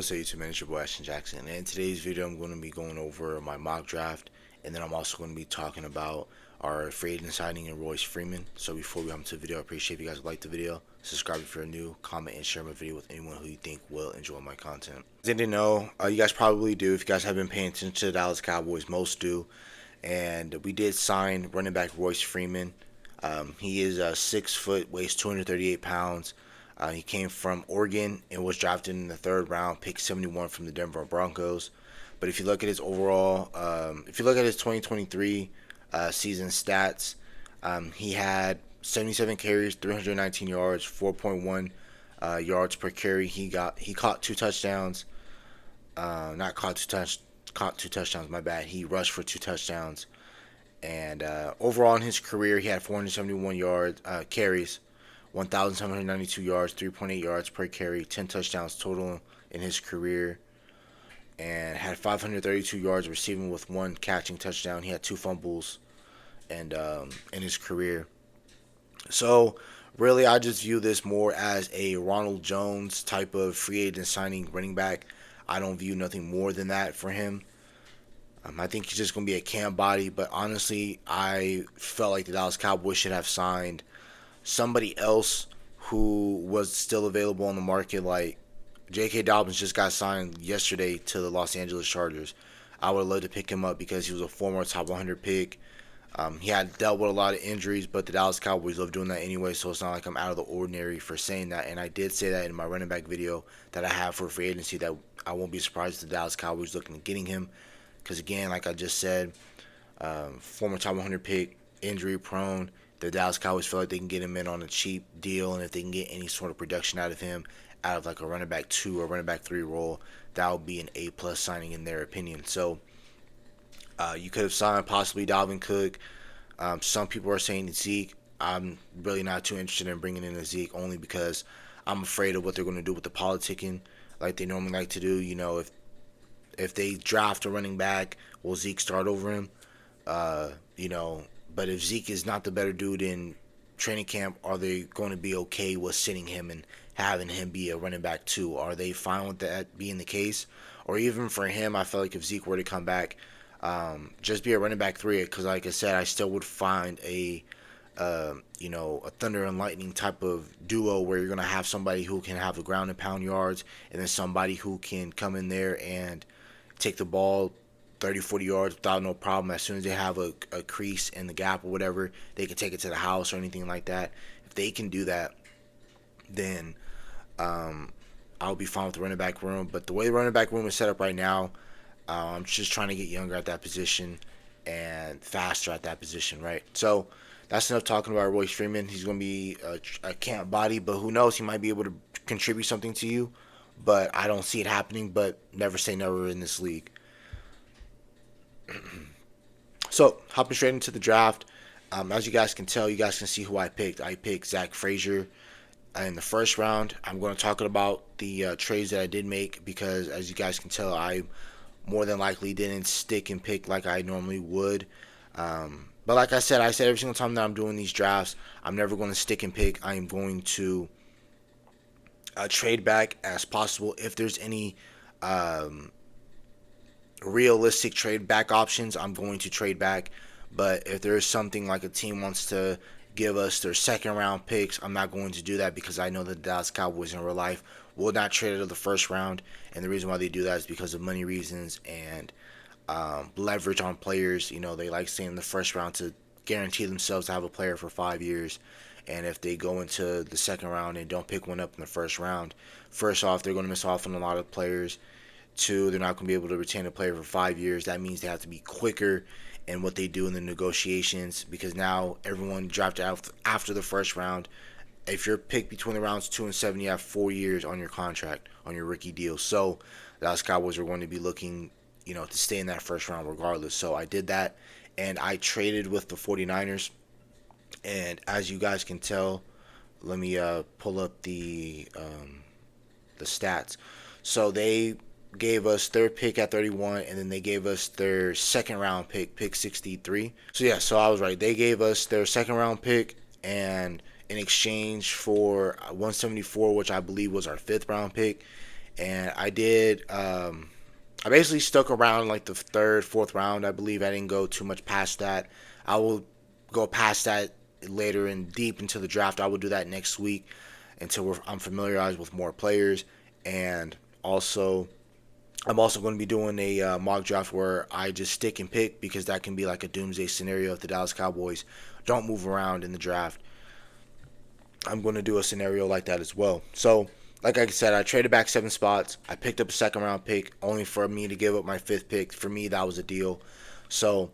What's up, YouTube, man? It's your boy Ashton Jackson, and in today's video I'm going to be going over my mock draft, and then I'm also going to be talking about our free agent signing in Royce Freeman. So before we hop into the video, I appreciate if you guys like the video, subscribe if you're new, comment and share my video with anyone who you think will enjoy my content. As I didn't know, you guys probably do. If you guys have been paying attention to the Dallas Cowboys, most do. And we did sign running back Royce Freeman. He is 6 foot, weighs 238 pounds. He came from Oregon and was drafted in the 3rd round, pick 71 from the Denver Broncos. But if you look at his overall, if you look at his 2023 season stats, he had 77 carries, 319 yards, 4.1 yards per carry. He caught 2 touchdowns. Not caught 2 touchdowns. Caught 2 touchdowns. My bad. He rushed for 2 touchdowns. And overall in his career, he had 471 carries. 1,792 yards, 3.8 yards per carry, 10 touchdowns total in his career, and had 532 yards receiving with 1 catching touchdown. He had 2 fumbles and in his career. So really, I just view this more as a Ronald Jones type of free agent signing running back. I don't view nothing more than that for him. I think he's just going to be a camp body, but honestly, I felt like the Dallas Cowboys should have signed somebody else who was still available on the market. Like J.K. Dobbins just got signed yesterday to the Los Angeles Chargers. I would have loved to pick him up because he was a former top 100 pick. He had dealt with a lot of injuries, but the Dallas Cowboys love doing that anyway, so it's not like I'm out of the ordinary for saying that. And I did say that in my running back video that I have for free agency, that I won't be surprised if the Dallas Cowboys looking at getting him. Because again, like I just said, former top 100 pick, injury prone. The Dallas Cowboys feel like they can get him in on a cheap deal, and if they can get any sort of production out of him, out of like a running back 2 or running back 3 role, that would be an A+ signing in their opinion. So you could have signed possibly Dalvin Cook. Some people are saying Zeke. I'm really not too interested in bringing in a Zeke, only because I'm afraid of what they're going to do with the politicking, like they normally like to do. You know, if they draft a running back, will Zeke start over him? You know. But if Zeke is not the better dude in training camp, are they going to be okay with sitting him and having him be a running back 2? Are they fine with that being the case? Or even for him, I feel like if Zeke were to come back, just be a running back 3, because like I said, I still would find a Thunder and Lightning type of duo where you're going to have somebody who can have the ground and pound yards, and then somebody who can come in there and take the ball 30, 40 yards without no problem. As soon as they have a crease in the gap or whatever, they can take it to the house or anything like that. If they can do that, then I'll be fine with the running back room. But the way the running back room is set up right now, I'm just trying to get younger at that position and faster at that position, right? So that's enough talking about Royce Freeman. He's going to be a camp body, but who knows? He might be able to contribute something to you, but I don't see it happening. But never say never in this league. So, hopping straight into the draft, as you guys can tell, you guys can see who I picked. I picked Zack Frasier in the 1st round. I'm going to talk about the trades that I did make because, as you guys can tell, I more than likely didn't stick and pick like I normally would. But like I said every single time that I'm doing these drafts, I'm never going to stick and pick. I am going to trade back as possible if there's any realistic trade back options. I'm going to trade back, but if there's something like a team wants to give us their 2nd round picks, I'm not going to do that because I know that the Dallas Cowboys in real life will not trade out of the 1st round, and the reason why they do that is because of money reasons and leverage on players. You know, they like staying in the 1st round to guarantee themselves to have a player for 5 years. And if they go into the 2nd round and don't pick one up in the 1st round, first off, they're going to miss off on a lot of players. 2, they're not going to be able to retain a player for 5 years. That means they have to be quicker in what they do in the negotiations, because now everyone drafted out after the 1st round. If you're picked between the rounds 2 and 7, you have 4 years on your contract, on your rookie deal. So the Dallas Cowboys are going to be looking, to stay in that 1st round regardless. So I did that, and I traded with the 49ers. And as you guys can tell, let me pull up the stats. So they gave us their pick at 31, and then they gave us their 2nd round pick 63. So I was right. They gave us their 2nd round pick, and in exchange for 174, which I believe was our 5th round pick, and I did. I basically stuck around like the third, fourth round. I believe I didn't go too much past that. I will go past that later and deep into the draft. I will do that next week until I'm familiarized with more players, and also I'm also going to be doing a mock draft where I just stick and pick, because that can be like a doomsday scenario if the Dallas Cowboys don't move around in the draft. I'm going to do a scenario like that as well. So, like I said, I traded back 7 spots. I picked up a second round pick only for me to give up my 5th pick. For me, that was a deal. So,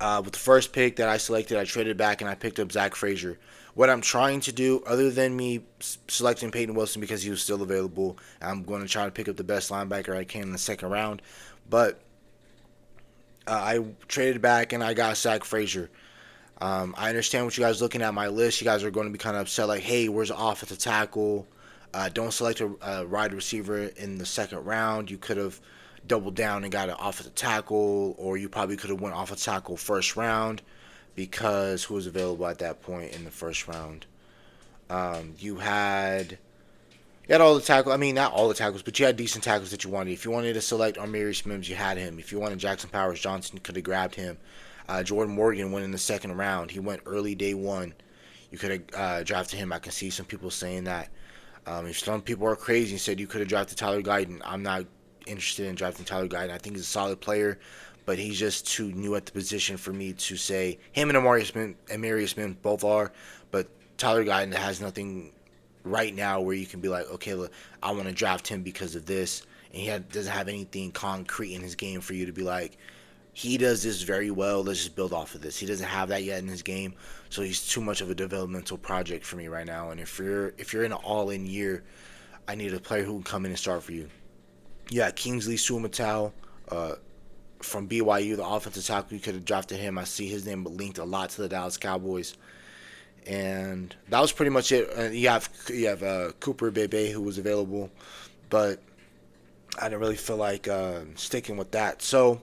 with the first pick that I selected, I traded back and I picked up Zack Frasier. What I'm trying to do, other than me selecting Peyton Wilson because he was still available, I'm going to try to pick up the best linebacker I can in the second round. But I traded back and I got Zack Frasier. I understand what you guys are looking at my list. You guys are going to be kind of upset, like, hey, where's the offensive tackle? Don't select a wide receiver in the second round. You could have doubled down and got an offensive tackle, or you probably could have went offensive tackle first round, because who was available at that point in the first round? You had all the tackles. I mean, not all the tackles, but you had decent tackles that you wanted. If you wanted to select Armarius Mims, you had him. If you wanted Jackson Powers Johnson, you could have grabbed him. Jordan Morgan went in the second round. He went early day one. You could have drafted him. I can see some people saying that. If some people are crazy and said you could have drafted Tyler Guyton, I'm not interested in drafting Tyler Guyton. I think he's a solid player, but he's just too new at the position for me to say. Him and Amarius Mims both are, but Tyler Guyton has nothing right now where you can be like, okay, look, I want to draft him because of this, and doesn't have anything concrete in his game for you to be like, he does this very well, let's just build off of this. He doesn't have that yet in his game, so he's too much of a developmental project for me right now. And if you're in an all-in year, I need a player who can come in and start for you. Yeah, Kingsley Sumatal from BYU, the offensive tackle. You could have drafted him. I see his name linked a lot to the Dallas Cowboys. And that was pretty much it. You have Cooper Bebe, who was available, but I didn't really feel like sticking with that. So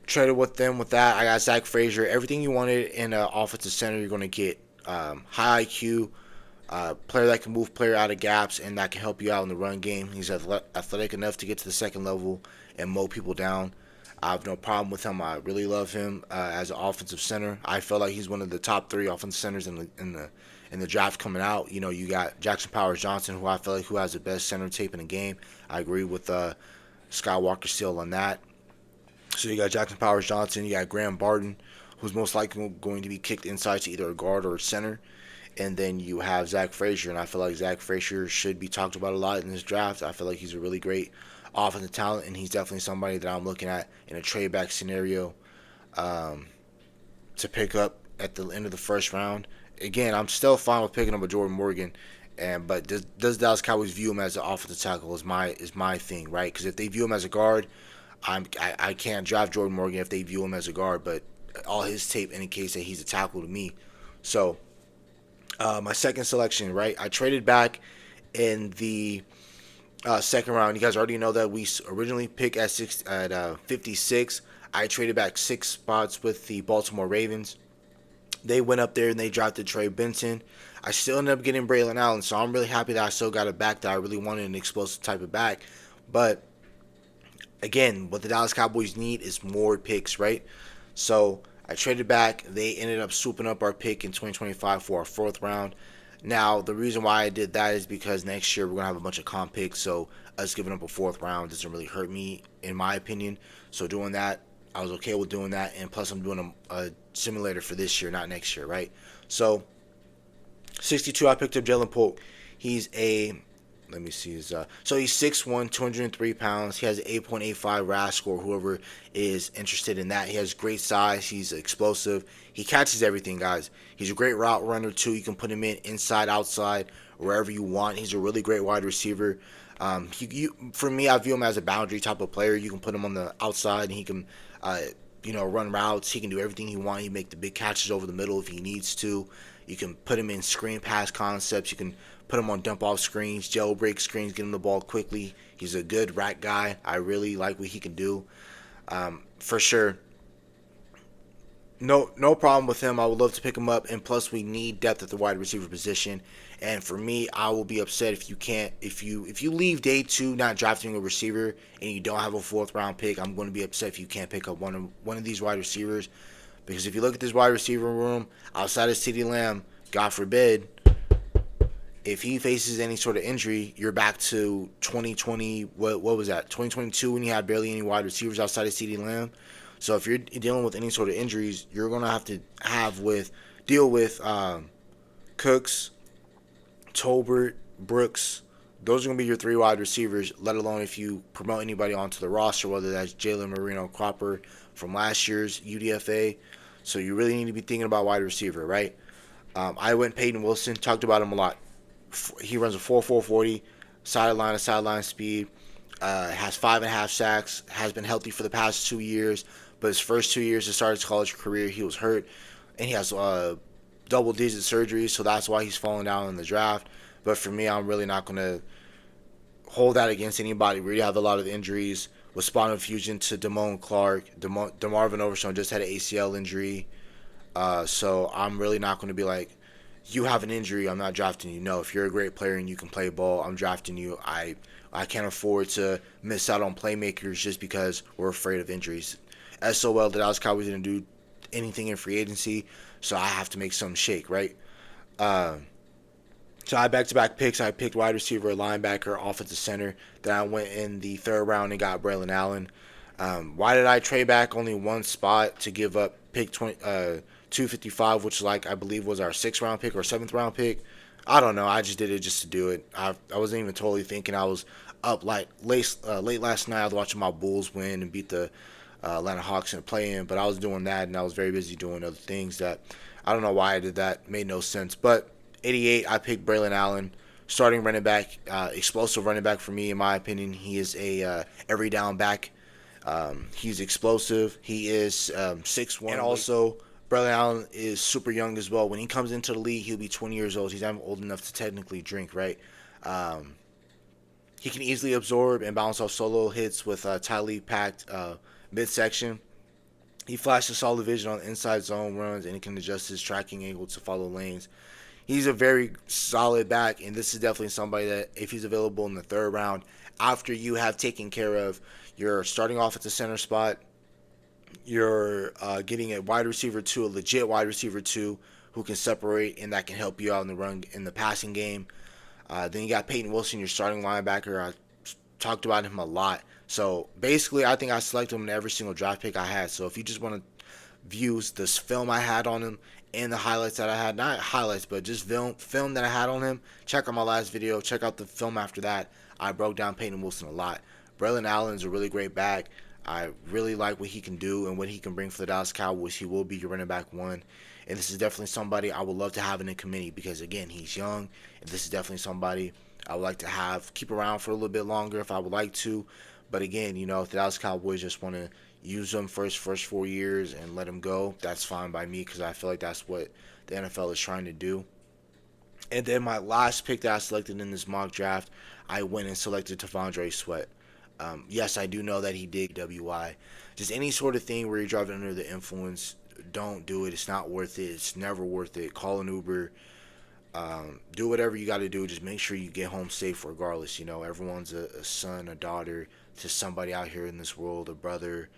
traded with them with that. I got Zack Frasier. Everything you wanted in an offensive center, you're going to get. High IQ, player that can move player out of gaps and that can help you out in the run game. He's athletic enough to get to the second level and mow people down. I have no problem with him. I really love him as an offensive center. I feel like he's one of the top 3 offensive centers in the draft coming out. You know, you got Jackson Powers Johnson, who I feel like who has the best center tape in the game. I agree with Skywalker still on that. So you got Jackson Powers Johnson, you got Graham Barton, who's most likely going to be kicked inside to either a guard or a center. And then you have Zack Frasier, and I feel like Zack Frasier should be talked about a lot in this draft. I feel like he's a really great offensive talent, and he's definitely somebody that I'm looking at in a trade back scenario to pick up at the end of the first round. Again, I'm still fine with picking up a Jordan Morgan, but does Dallas Cowboys view him as an offensive tackle is my thing, right? Because if they view him as a guard, I can't draft Jordan Morgan if they view him as a guard, but all his tape indicates that he's a tackle to me. So my second selection, right? I traded back in the second round. You guys already know that we originally picked at 56. I traded back 6 spots with the Baltimore Ravens. They went up there and they drafted Trey Benson. I still ended up getting Brallan Allen, so I'm really happy that I still got a back that I really wanted, an explosive type of back. But again, what the Dallas Cowboys need is more picks, right? So I traded back. They ended up swooping up our pick in 2025 for our 4th round. Now, the reason why I did that is because next year we're going to have a bunch of comp picks, so us giving up a 4th round doesn't really hurt me, in my opinion. So doing that, I was okay with doing that, and plus I'm doing a simulator for this year, not next year, right? So 62, I picked up Jalen Polk. He's a let me see his so he's 6'1", 203 pounds. He has an 8.85 RAS score. Whoever is interested in that, he has great size. He's explosive. He catches everything, guys. He's a great route runner too. You can put him in inside, outside, wherever you want. He's a really great wide receiver. For me, I view him as a boundary type of player. You can put him on the outside, and he can, run routes. He can do everything he wants. He can make the big catches over the middle if he needs to. You can put him in screen pass concepts. You can put him on dump off screens, jailbreak screens, get him the ball quickly. He's a good rack guy. I really like what he can do. For sure. no problem with him. I would love to pick him up, and plus we need depth at the wide receiver position. And for me, I will be upset if you can't if you leave day two not drafting a receiver and you don't have a fourth round pick. I'm going to be upset if you can't pick up one of these wide receivers, because if you look at this wide receiver room outside of CeeDee Lamb, God forbid, if he faces any sort of injury, you're back to 2020. What was that? 2022, when you had barely any wide receivers outside of CeeDee Lamb. So if you're dealing with any sort of injuries, you're gonna have to deal with Cooks, Tolbert, Brooks. Those are gonna be your three wide receivers. Let alone if you promote anybody onto the roster, whether that's Jalen Marino Cropper from last year's UDFA. So you really need to be thinking about wide receiver, right? I went Peyton Wilson. Talked about him a lot. He runs a 4.440, sideline to sideline speed. Has 5.5 sacks. Has been healthy for the past 2 years, but his first 2 years to start his college career, he was hurt, and he has double-digit surgeries, so that's why he's falling down in the draft. But for me, I'm really not gonna hold that against anybody. We have a lot of injuries with spinal fusion to Damone Clark. DeMarvin Overshown just had an ACL injury. So I'm really not going to be like, you have an injury, I'm not drafting you. No, if you're a great player and you can play ball, I'm drafting you. I can't afford to miss out on playmakers just because we're afraid of injuries. SOL, the Dallas Cowboys didn't do anything in free agency, so I have to make some shake, right? Uh, so I had back-to-back picks. I picked wide receiver, linebacker, offensive center. Then I went in the third round and got Brallan Allen. Why did I trade back only one spot to give up pick 255, which I believe was our sixth round pick or seventh round pick? I don't know. I just did it just to do it. I wasn't even totally thinking. I was up like late last night. I was watching my Bulls win and beat the Atlanta Hawks in a play-in, but I was doing that and I was very busy doing other things that I don't know why I did that. Made no sense. But 88, I picked Brallan Allen, starting running back, explosive running back for me, in my opinion. He is a every down back. He's explosive. He is 6'1", and also Brallan Allen is super young as well. When he comes into the league, he'll be 20 years old. He's not old enough to technically drink, right? He can easily absorb and bounce off solo hits with tightly packed midsection. He flashes solid vision on inside zone runs, and he can adjust his tracking angle to follow lanes. He's a very solid back, and this is definitely somebody that, if he's available in the third round, after you have taken care of your starting off at the center spot, you're getting a wide receiver two, a legit wide receiver two, who can separate and that can help you out in the run, in the passing game. Then you got Peyton Wilson, your starting linebacker. I talked about him a lot. So basically, I think I selected him in every single draft pick I had. So if you just want to view this film I had on him and the highlights that I had, not highlights, but just film that I had on him, check out my last video. Check out the film after that. I broke down Peyton Wilson a lot. Brallan Allen's a really great back. I really like what he can do and what he can bring for the Dallas Cowboys. He will be your running back one. And this is definitely somebody I would love to have in the committee because, again, he's young. And this is definitely somebody I would like to keep around for a little bit longer if I would like to. But, again, if the Dallas Cowboys just want to use him for his first 4 years and let him go, that's fine by me because I feel like that's what the NFL is trying to do. And then my last pick that I selected in this mock draft, I went and selected T'Vondre Sweat. Yes, I do know that he did WI. Just any sort of thing where you're driving under the influence, don't do it. It's not worth it. It's never worth it. Call an Uber. Do whatever you got to do. Just make sure you get home safe regardless. Everyone's a son, a daughter to somebody out here in this world, a brother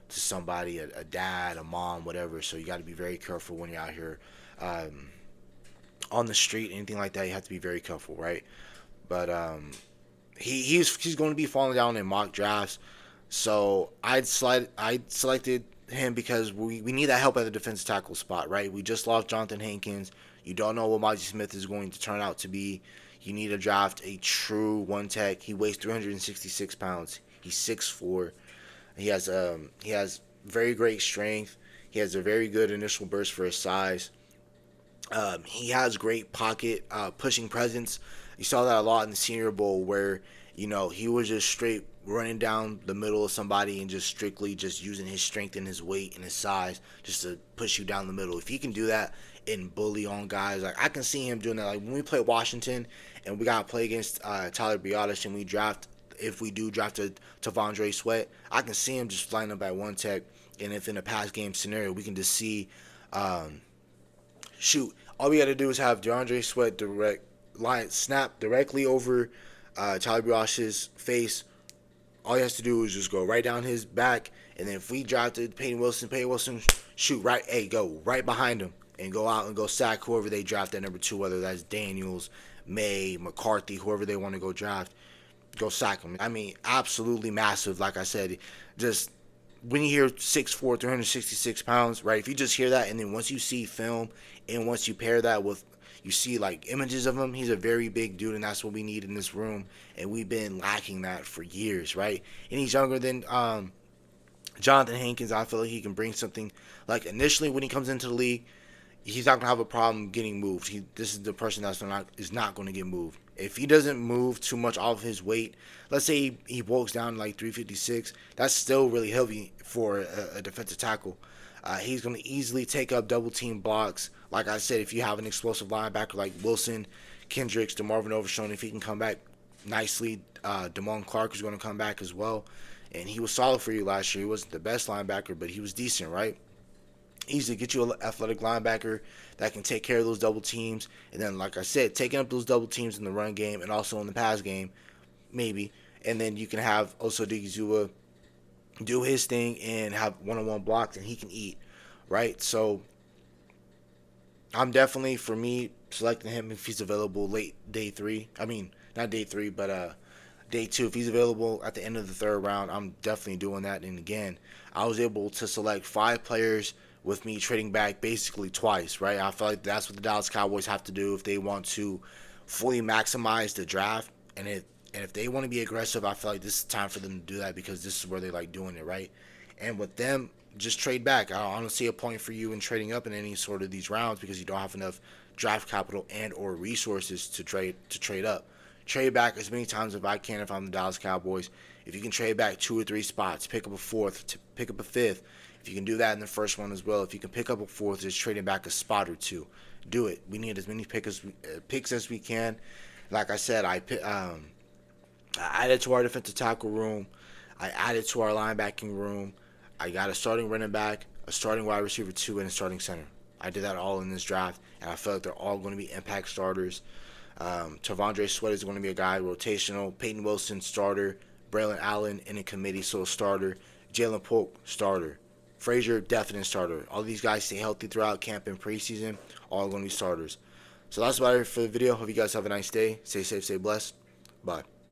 to somebody, a dad, a mom, whatever. So you got to be very careful when you're out here on the street, anything like that. You have to be very careful, right? But he's going to be falling down in mock drafts. So I selected him because we need that help at the defensive tackle spot, right? We just lost Jonathan Hankins. You don't know what Monty Smith is going to turn out to be. You need to draft a true one tech. He weighs 366 pounds. He's 6'4". He has very great strength. He has a very good initial burst for his size. He has great pocket pushing presence. You saw that a lot in the Senior Bowl where, he was just straight running down the middle of somebody and just strictly just using his strength and his weight and his size just to push you down the middle. If he can do that and bully on guys, I can see him doing that. Like when we play Washington and we got to play against Tyler Biadasz and if we do draft a T'Vondre Sweat, I can see him just flying up at one tech And if in a pass game scenario, we can just see, shoot, all we got to do is have DeAndre Sweat direct line snap directly over Tyler Bosch's face. All he has to do is just go right down his back, and then if we drafted Peyton Wilson shoot right, hey, go right behind him and go out and go sack whoever they draft at number 2, whether that's Daniels, May, McCarthy, whoever they want to go draft. Go sack him. I mean, absolutely massive. Like I said, just when you hear 6'4", 366 pounds, right? If you just hear that, and then once you see film, and once you pair that with, you see like images of him, he's a very big dude, and that's what we need in this room. And we've been lacking that for years, right? And he's younger than Jonathan Hankins. I feel like he can bring something. Like initially when he comes into the league, he's not gonna have a problem getting moved. This is the person that's not going to get moved. If he doesn't move too much off his weight, let's say he walks down like 356, that's still really heavy for a defensive tackle. He's going to easily take up double team blocks. Like I said, if you have an explosive linebacker like Wilson, Kendricks, DeMarvin Overshown, if he can come back nicely, Damone Clark is going to come back as well. And he was solid for you last year. He wasn't the best linebacker, but he was decent, right? Easily get you an athletic linebacker that can take care of those double teams. And then, like I said, taking up those double teams in the run game and also in the pass game, maybe. And then you can have also Digizua do his thing and have one-on-one blocks, and he can eat, right? So I'm definitely, for me, selecting him if he's available late day 3. I mean, not day 3, but day 2. If he's available at the end of the 3rd round, I'm definitely doing that. And again, I was able to select 5 players with me trading back basically twice, right? I feel like that's what the Dallas Cowboys have to do if they want to fully maximize the draft. And if they want to be aggressive, I feel like this is time for them to do that, because this is where they like doing it, right? And with them, just trade back. I don't see a point for you in trading up in any sort of these rounds, because you don't have enough draft capital and or resources to trade up. Trade back as many times as I can if I'm the Dallas Cowboys. If you can trade back 2 or 3 spots, pick up a 4th, pick up a 5th. If you can do that in the first one as well, if you can pick up a 4th, just trading back a spot or 2. Do it. We need as many picks as we can. Like I said, I added to our defensive tackle room. I added to our linebacking room. I got a starting running back, a starting wide receiver 2, and a starting center. I did that all in this draft, and I feel like they're all going to be impact starters. Tavondre Sweat is going to be a guy rotational. Peyton Wilson, starter. Brallan Allen in a committee, so a starter. Jalen Polk, starter. Frasier, definite starter. All these guys stay healthy throughout camp and preseason. All going to be starters. So that's about it for the video. Hope you guys have a nice day. Stay safe, stay blessed. Bye.